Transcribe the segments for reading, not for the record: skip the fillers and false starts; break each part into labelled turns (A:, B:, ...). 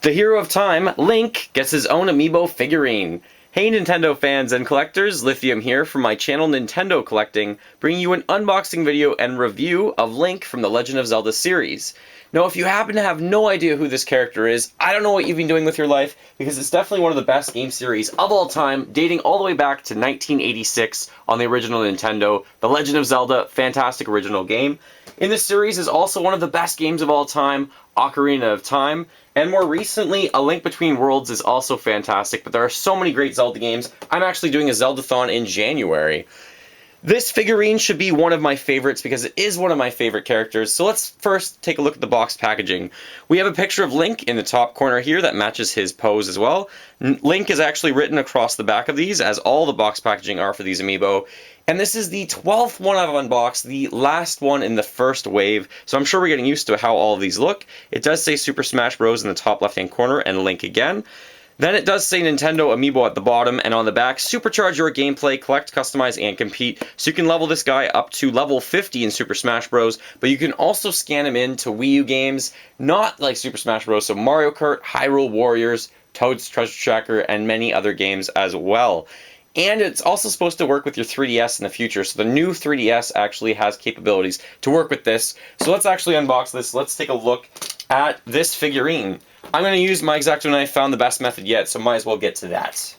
A: The hero of time, Link, gets his own Amiibo figurine. Hey Nintendo fans and collectors, Lithium here from my channel Nintendo Collecting, bringing you an unboxing video and review of Link from the Legend of Zelda series. Now if you happen to have no idea who this character is, I don't know what you've been doing with your life, because it's definitely one of the best game series of all time, dating all the way back to 1986 on the original Nintendo. The Legend of Zelda, fantastic original game. In this series is also one of the best games of all time, Ocarina of Time, and more recently, A Link Between Worlds is also fantastic, but there are so many great Zelda games. I'm actually doing a Zeldathon in January. This figurine should be one of my favorites because it is one of my favorite characters, so let's first take a look at the box packaging. We have a picture of Link in the top corner here that matches his pose as well. Link is actually written across the back of these, as all the box packaging are for these Amiibo. And this is the 12th one I've unboxed, the last one in the first wave, so I'm sure we're getting used to how all of these look. It does say Super Smash Bros. In the top left-hand corner, and Link again. Then it does say Nintendo Amiibo at the bottom, and on the back, supercharge your gameplay, collect, customize, and compete. So you can level this guy up to level 50 in Super Smash Bros., but you can also scan him into Wii U games, not like Super Smash Bros., so Mario Kart, Hyrule Warriors, Toad's Treasure Tracker, and many other games as well. And it's also supposed to work with your 3DS in the future, so the new 3DS actually has capabilities to work with this. So let's actually unbox this. Let's take a look at this figurine. I'm going to use my X-Acto knife, found the best method yet, so might as well get to that.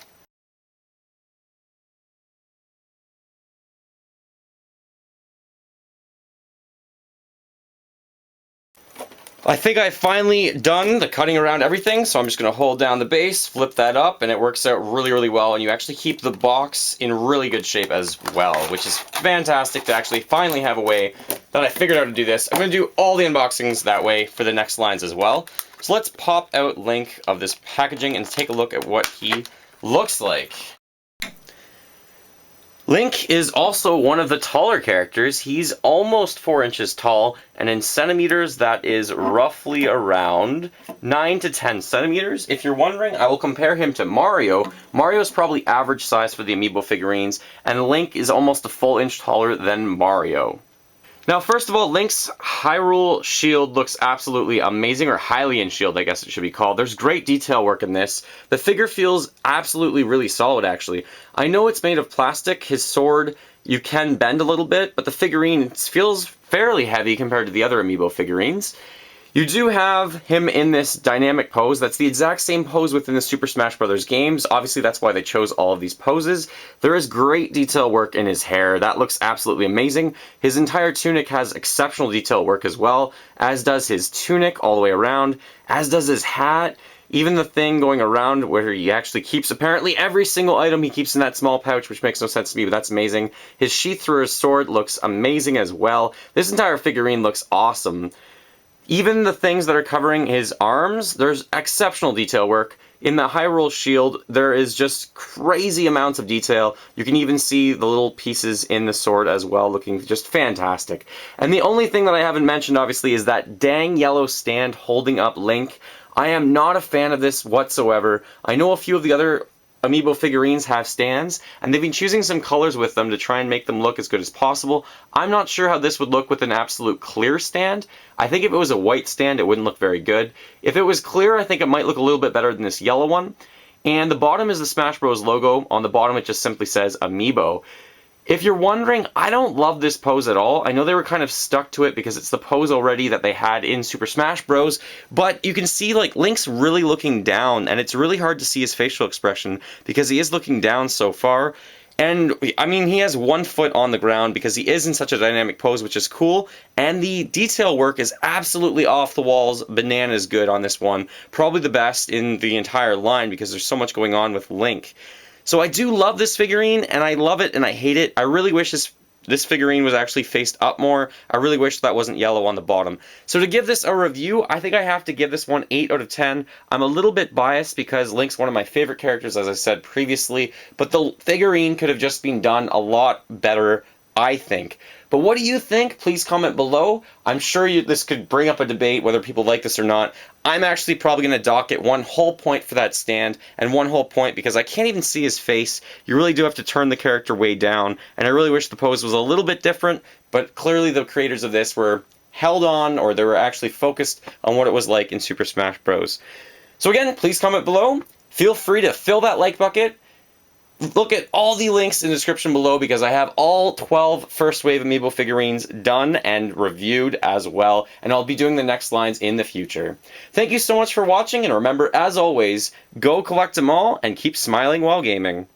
A: I think I've finally done the cutting around everything, so I'm just going to hold down the base, flip that up, and it works out really, really well, and you actually keep the box in really good shape as well, which is fantastic to actually finally have a way that I figured out to do this. I'm going to do all the unboxings that way for the next lines as well. So let's pop out Link of this packaging and take a look at what he looks like. Link is also one of the taller characters. He's almost 4 inches tall, and in centimeters that is roughly around 9 to 10 centimeters. If you're wondering, I will compare him to Mario. Mario is probably average size for the Amiibo figurines, and Link is almost a full inch taller than Mario. Now, first of all, Link's Hyrule Shield looks absolutely amazing, or Hylian Shield, I guess it should be called. There's great detail work in this. The figure feels absolutely really solid, actually. I know it's made of plastic. His sword, you can bend a little bit, but the figurine feels fairly heavy compared to the other Amiibo figurines. You do have him in this dynamic pose. That's the exact same pose within the Super Smash Bros. Games. Obviously, that's why they chose all of these poses. There is great detail work in his hair. That looks absolutely amazing. His entire tunic has exceptional detail work as well, as does his tunic all the way around, as does his hat. Even the thing going around where he actually keeps apparently every single item he keeps in that small pouch, which makes no sense to me, but that's amazing. His sheath through his sword looks amazing as well. This entire figurine looks awesome. Even the things that are covering his arms, there's exceptional detail work. In the Hyrule Shield, there is just crazy amounts of detail. You can even see the little pieces in the sword as well, looking just fantastic. And the only thing that I haven't mentioned, obviously, is that dang yellow stand holding up Link. I am not a fan of this whatsoever. I know a few of the other Amiibo figurines have stands, and they've been choosing some colors with them to try and make them look as good as possible. I'm not sure how this would look with an absolute clear stand. I think if it was a white stand, it wouldn't look very good. If it was clear, I think it might look a little bit better than this yellow one. And the bottom is the Smash Bros. Logo. On the bottom, it just simply says Amiibo. If you're wondering, I don't love this pose at all. I know they were kind of stuck to it because it's the pose already that they had in Super Smash Bros. But you can see, like, Link's really looking down, and it's really hard to see his facial expression because he is looking down so far. And, I mean, he has 1 foot on the ground because he is in such a dynamic pose, which is cool. And the detail work is absolutely off the walls, bananas good on this one. Probably the best in the entire line because there's so much going on with Link. So I do love this figurine, and I love it and I hate it. I really wish this figurine was actually faced up more. I really wish that wasn't yellow on the bottom. So to give this a review, I think I have to give this one 8 out of 10. I'm a little bit biased because Link's one of my favorite characters, as I said previously, but the figurine could have just been done a lot better, I think. But what do you think? Please comment below. I'm sure this could bring up a debate whether people like this or not. I'm actually probably going to dock it 1 whole point for that stand, and 1 whole point because I can't even see his face. You really do have to turn the character way down, and I really wish the pose was a little bit different, but clearly the creators of this were held on, or they were actually focused on what it was like in Super Smash Bros. So again, please comment below. Feel free to fill that like bucket. Look at all the links in the description below because I have all 12 First Wave Amiibo figurines done and reviewed as well, and I'll be doing the next lines in the future. Thank you so much for watching, and remember, as always, go collect them all and keep smiling while gaming.